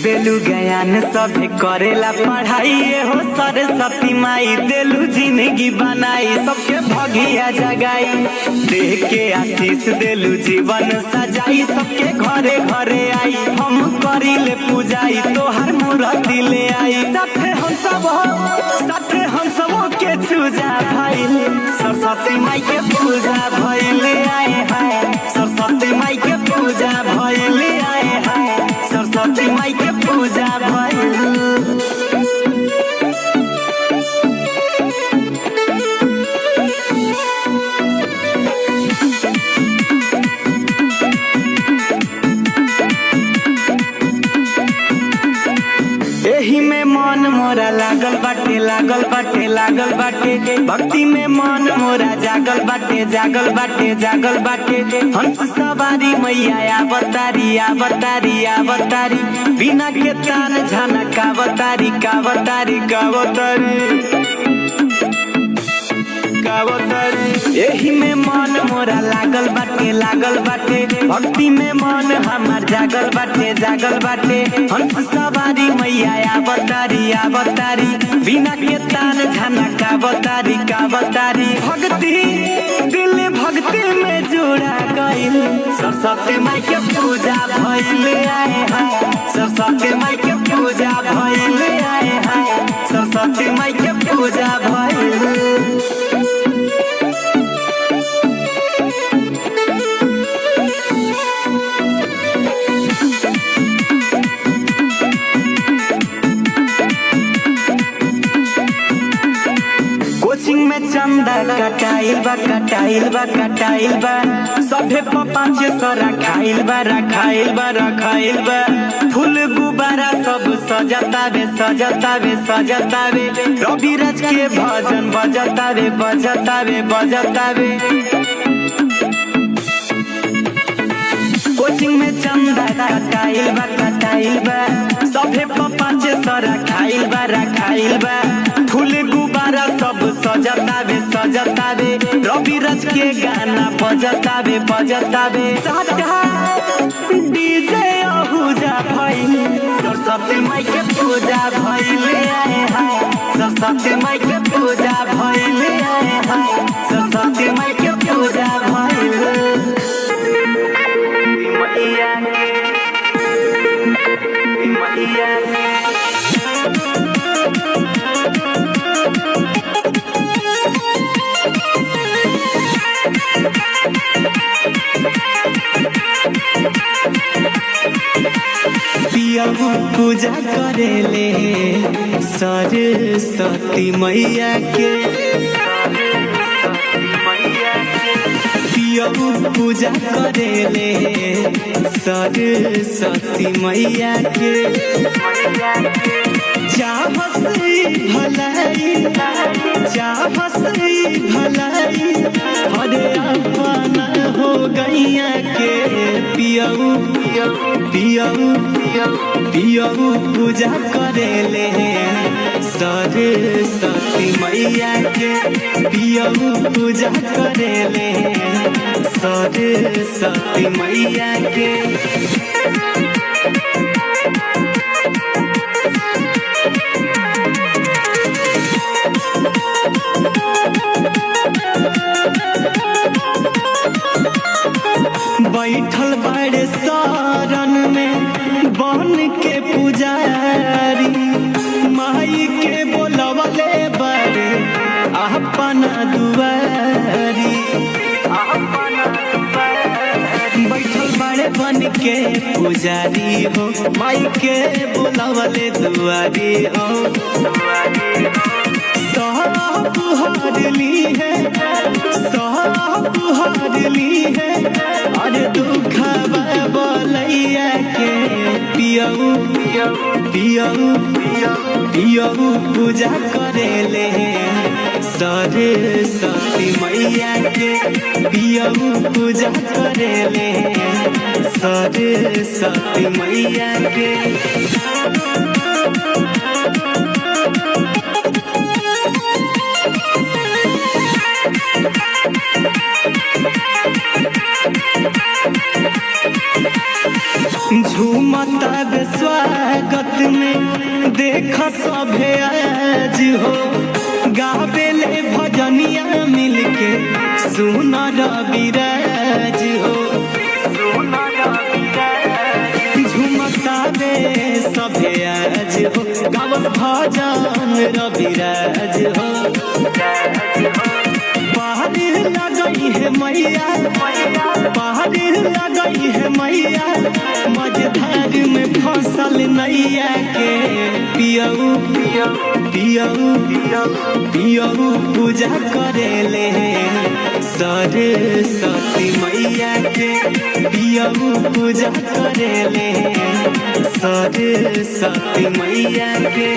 देलू ज्ञान सभे करेला पढ़ाई हो सरस्वती माई देलू जिंदगी बनाई सबके भगिया जगाई देख के आशीष देलू जीवन सजाई सबके घरे घरे आई हम करिले पूजाई तोहर मूर्ति ले आई साथे हम सब के चूजा भइल सरस्वती माई के पूजा भइल आए हाय सरस्वती माई के पूजा भइल आए हाय सरस्वती माई के पूजा भइल। एही में मन मोरा लागल बाटे लागल बाटे लागल बाटे भक्ति में मन मोरा जागल बाटे जागल बाटे जागल बाटे हंस सवारी मैया आवतारी आवतारी आवतारी बिना के तान झनक कावतारी कावतारी कावतारी एही में मन मोरा लागल बाटे भक्ति में मन हमार जागल बाटे हंस सवारी मैया आवतारी आवतारी बिना के तान झनक कावतारी कावतारी भक्ति दिल भक्ति में जुड़ा गइल सरस्वती माई के पूजा भइल आए हाय सरस्वती माई के पूजा भइल आए हाय सरस्वती माई के पूजा भइल। कोचिंग में चंदा कटाइल बा सभे पाँच सौ रखाइल बा फूल गुब्बारा सब सजतावे रविराज के भजन बजतावे कोचिंग में चंदा कटाइल बा सभे पाँच सौ रखाइल बा फूल गुब्बारा सब सजतावे रविराज के गाना बजतावे डीजे अहुजा भइल सरस्वती माई के पूजा भइल आए हाय सरस्वती माई के पूजा भइल आए हाय सरस्वती माई के पूजा भइल मैया पूजा करेले सरस्वती मैया के पूजा करेले सरस्वती मैया के भलाई अरे अपना हो गैया के पियऊ पूजा करेले सरस्वती मैया के पियऊ पूजा करेले सरस्वती मैया के। बैठल बड़े शरण में बन के पुजारी माई के बोलवले बड़े अपना दुआरी बैठल बड़े बन के पुजारी हो माई के बोलवले दुआरी हो सब हारली है अरे दुख बोलैया के पियऊ पूजा करेले सरस्वती मैया के पियऊ पूजा करेले सरस्वती मैया के। देखा सभे आज हो गावेले भजनिया मिलके सुन रविराज हो झुमता दे सभे आज हो गावत भजन रविराज हो पहाड़ी लगई है मैया पहाड़ी लगई है मैया मझधार में फसल नैया के पियऊ पूजा करेले सरस्वती मैया के पियऊ पूजा करेले सरस्वती मैया के।